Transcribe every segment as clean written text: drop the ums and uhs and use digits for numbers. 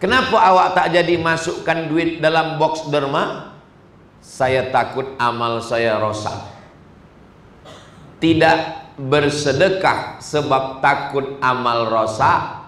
Kenapa awak tak jadi masukkan duit dalam box derma? Saya takut amal saya rosak. Tidak bersedekah sebab takut amal rosak.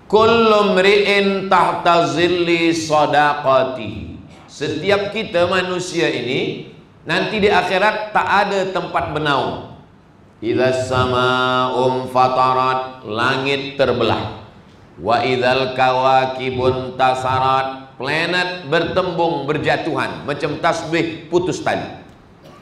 Kullu mri'in tahta zilli shadaqatihi. Setiap kita manusia ini nanti di akhirat tak ada tempat bernaung. Idza samaa'um fatarat, langit terbelah. Wa idzal kawakibun tasarat, planet bertembung berjatuhan macam tasbih putus tali.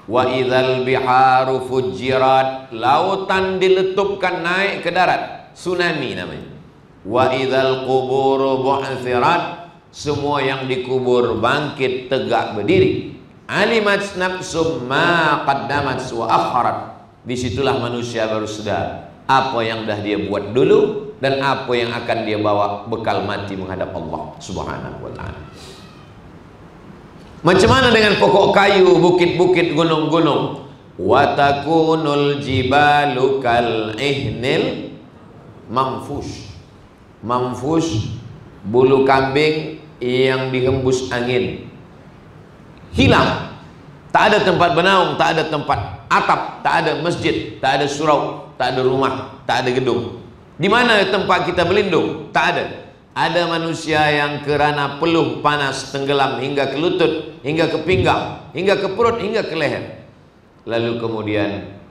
Wa idzal biharu fujirat, lautan diletupkan naik ke darat, tsunami namanya. Wa idzal quburu bu'thirat, semua yang dikubur bangkit tegak berdiri. Alimat nafsum ma qaddamat wa akharat, disitulah manusia baru sadar apa yang dah dia buat dulu dan apa yang akan dia bawa bekal mati menghadap Allah Subhanahu wa ta'ala. Macam mana dengan pokok kayu, bukit-bukit, gunung-gunung? Wa takunul jibalu kal ihnil manfush. Manfush, bulu kambing yang dihembus angin, hilang. Tak ada tempat bernaung, tak ada tempat atap, tak ada masjid, tak ada surau, tak ada rumah, tak ada gedung. Di mana tempat kita berlindung? Tak ada. Ada manusia yang kerana peluh panas tenggelam hingga ke lutut, hingga ke pinggang, hingga ke perut, hingga ke leher. Lalu kemudian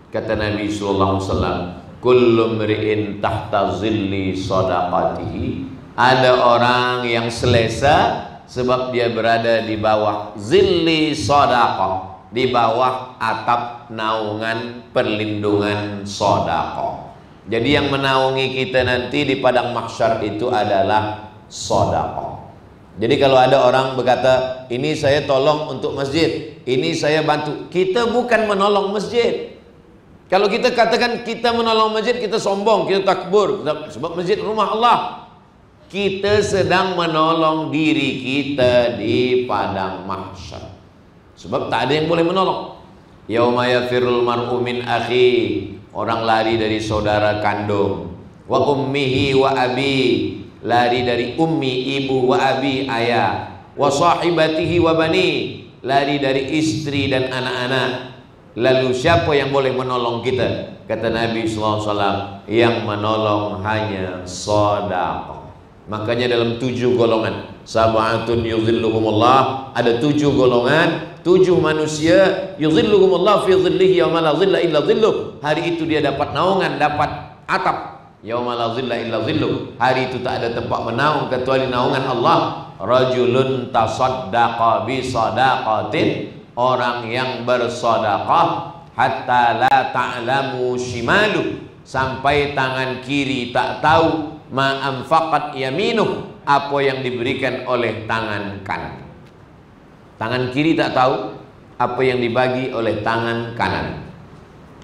kata Nabi sallallahu alaihi wasallam, kullu mri'in tahta zilli shadaqatihi. Ada orang yang selesa sebab dia berada di bawah zilli shadaqah, di bawah atap naungan perlindungan sedekah. Jadi yang menaungi kita nanti di padang mahsyar itu adalah sedekah. Jadi kalau ada orang berkata, ini saya tolong untuk masjid, ini saya bantu, kita bukan menolong masjid. Kalau kita katakan kita menolong masjid, kita sombong, kita takbur, sebab masjid rumah Allah. Kita sedang menolong diri kita di padang mahsyar. Sebab tak ada yang boleh menolong. Yauma yafirul mar'u min akhi, orang lari dari saudara kandung. Wa ummihi wa abi, lari dari ummi ibu, wa abi ayah. Wa sahibatihi wa bani, lari dari istri dan anak-anak. Lalu siapa yang boleh menolong kita? Kata Nabi SAW, yang menolong hanya sedekah. Makanya dalam 7 golongan, sab'atun yuzilluhumullah, ada 7 golongan, 7 manusia, yuzilluhumullah fi zillihi yauma la zilla illa zilluh. Hari itu dia dapat naungan, dapat atap. Yauma la zilla illa zilluh, hari itu tak ada tempat menaung kecuali naungan Allah. Rajulun tasaddaqa bi sadaqatin, orang yang bersedekah hatta la ta'lamu shimalu, sampai tangan kiri tak tahu ma anfaqat yaminuh, apa yang diberikan oleh tangan kanan. Tangan kiri tak tahu apa yang dibagi oleh tangan kanan.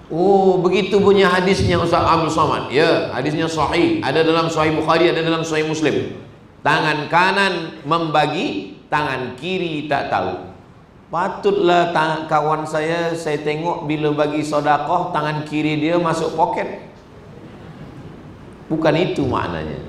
Oh, begitu punya hadisnya Ustaz Abdul Somad. Ya, hadisnya sahih, ada dalam Sahih Bukhari, ada dalam Sahih Muslim. Tangan kanan membagi, tangan kiri tak tahu. Patutlah kawan saya tengok bila bagi sedekah tangan kiri dia masuk poket. Bukan itu maknanya.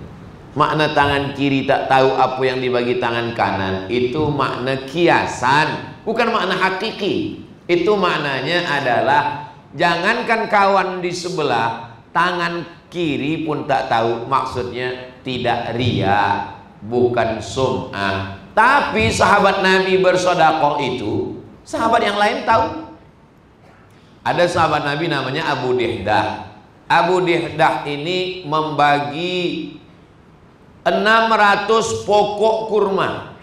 Makna tangan kiri tak tahu apa yang dibagi tangan kanan itu makna kiasan, bukan makna hakiki. Itu maknanya adalah jangankan kawan di sebelah, tangan kiri pun tak tahu. Maksudnya tidak riya, bukan sum'ah. Tapi sahabat Nabi bersedekah itu, sahabat yang lain tahu. Ada sahabat Nabi namanya Abu Dihdah. Abu Dihdah ini membagi 600 pokok kurma.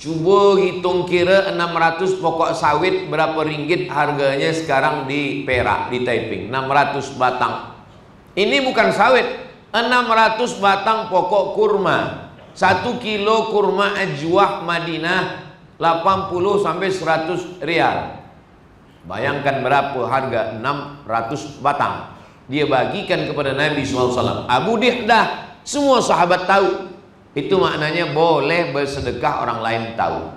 Coba hitung kira 600 pokok sawit berapa ringgit harganya sekarang di Perak, di Taiping. 600 batang. Ini bukan sawit, 600 batang pokok kurma. 1 kilo kurma ajwah Madinah 80 sampai 100 rial. Bayangkan berapa harga 600 batang. Dia bagikan kepada Nabi SAW. Abu Dihdah Semua sahabat tahu. Itu maknanya boleh bersedekah orang lain tahu.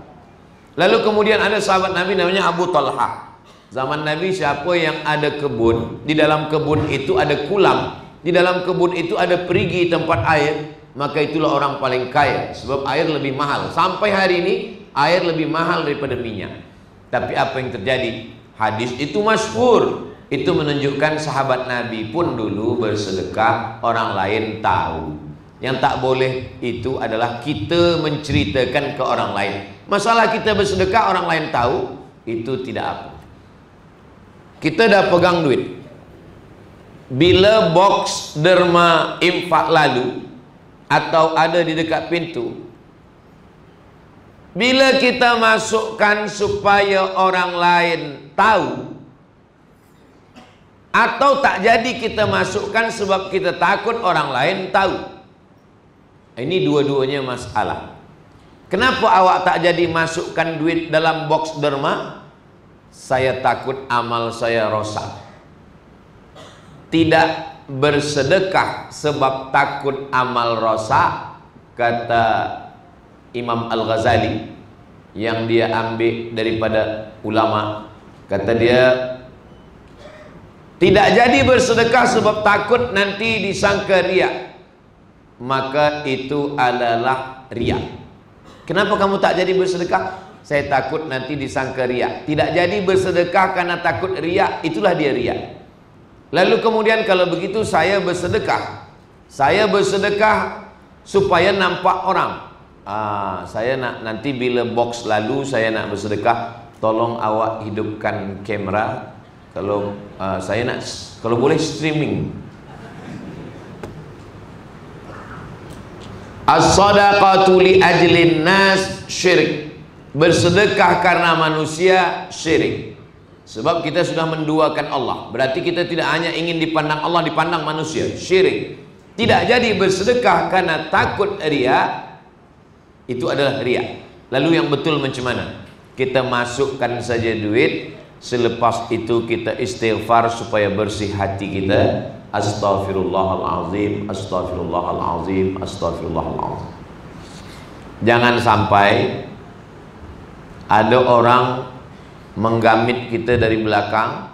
Lalu kemudian ada sahabat Nabi namanya Abu Talha. Zaman Nabi, siapa yang ada kebun, di dalam kebun itu ada kulam, di dalam kebun itu ada perigi tempat air, maka itulah orang paling kaya. Sebab air lebih mahal. Sampai hari ini air lebih mahal daripada minyak. Tapi apa yang terjadi? Hadis itu masyhur. Itu menunjukkan sahabat Nabi pun dulu bersedekah, orang lain tahu. Yang tak boleh itu adalah kita menceritakan ke orang lain. Masalah kita bersedekah orang lain tahu, itu tidak apa. Kita dah pegang duit. Bila box derma infak lalu atau ada di dekat pintu, bila kita masukkan supaya orang lain tahu, atau tak jadi kita masukkan sebab kita takut orang lain tahu. Ini dua-duanya masalah. Kenapa awak tak jadi masukkan duit dalam box derma? Saya takut amal saya rosak. Tidak bersedekah sebab takut amal rosak, kata Imam Al-Ghazali yang dia ambil daripada ulama. Kata dia, tidak jadi bersedekah sebab takut nanti disangka riak, maka itu adalah riak. Kenapa kamu tak jadi bersedekah? Saya takut nanti disangka riak. Tidak jadi bersedekah karena takut riak, itulah dia riak. Lalu kemudian kalau begitu saya bersedekah. Saya bersedekah supaya nampak orang. Saya nak nanti bila box lalu saya nak bersedekah, tolong awak hidupkan kamera. Kalau saya nak, kalau boleh streaming. As-sadaqatu li ajlin nas syirik. Bersedekah karena manusia syirik. Sebab kita sudah menduakan Allah. Berarti kita tidak hanya ingin dipandang Allah, dipandang manusia. Syirik. Tidak jadi bersedekah karena takut riya, itu adalah riya. Lalu yang betul macam mana? Kita masukkan saja duit, selepas itu kita istighfar supaya bersih hati kita. Astaghfirullahalazim, astaghfirullahalazim, astaghfirullahalazim. Jangan sampai ada orang menggamit kita dari belakang,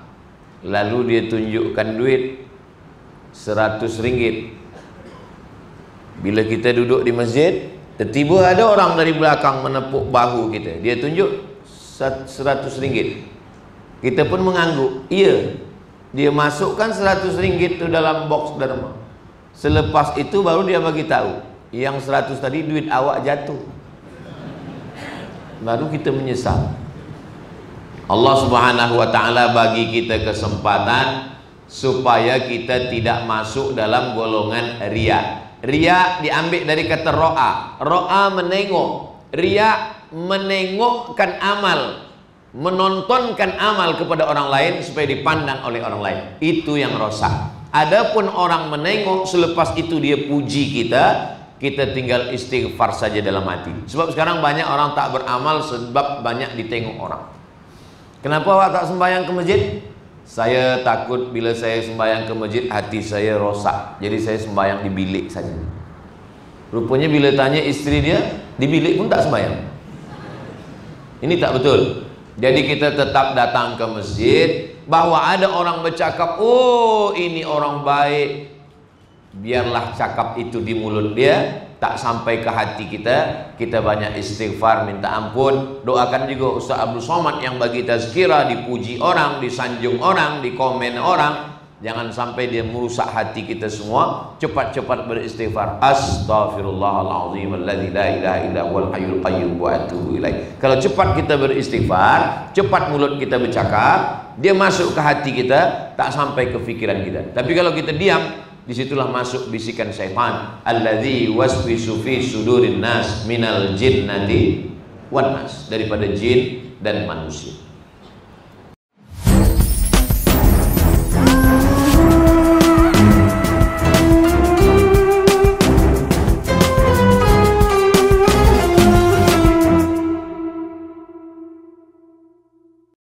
lalu dia tunjukkan duit 100 ringgit. Bila kita duduk di masjid, tiba-tiba ada orang dari belakang menepuk bahu kita, dia tunjuk 100 ringgit. Kita pun mengangguk. Iya, dia masukkan 100 ringgit tu dalam box derma. Selepas itu baru dia bagi tahu, yang 100 tadi duit awak jatuh. Baru kita menyesal. Allah Subhanahu wa ta'ala bagi kita kesempatan supaya kita tidak masuk dalam golongan riya. Riya diambil dari kata ro'a. Ro'a menengok. Riya menengokkan amal, menontonkan amal kepada orang lain supaya dipandang oleh orang lain. Itu yang rosak. Adapun orang menengok, selepas itu dia puji kita, kita tinggal istighfar saja dalam hati. Sebab sekarang banyak orang tak beramal sebab banyak ditengok orang. Kenapa awak tak sembahyang ke masjid? Saya takut bila saya sembahyang ke masjid hati saya rosak. Jadi saya sembahyang di bilik saja. Rupanya bila tanya isteri dia, di bilik pun tak sembahyang. Ini tak betul. Jadi kita tetap datang ke masjid. Bahwa ada orang bercakap, oh ini orang baik, biarlah cakap itu di mulut dia, tak sampai ke hati kita. Kita banyak istighfar, minta ampun. Doakan juga Ustaz Abdul Somad yang bagi tazkirah, dipuji orang, disanjung orang, dikomen orang. Jangan sampai dia merusak hati kita semua. Cepat-cepat beristighfar. Astaghfirullahalazim alladzi la ilaha illa huwal hayyul qayyum wa atubu ilaih. Kalau cepat kita beristighfar, cepat mulut kita bercakap, dia masuk ke hati kita, tak sampai ke fikiran kita. Tapi kalau kita diam, disitulah masuk bisikan syaitan. Alladzi waswisu fi sudurin nas minal jinnati wan nas, daripada jin dan manusia.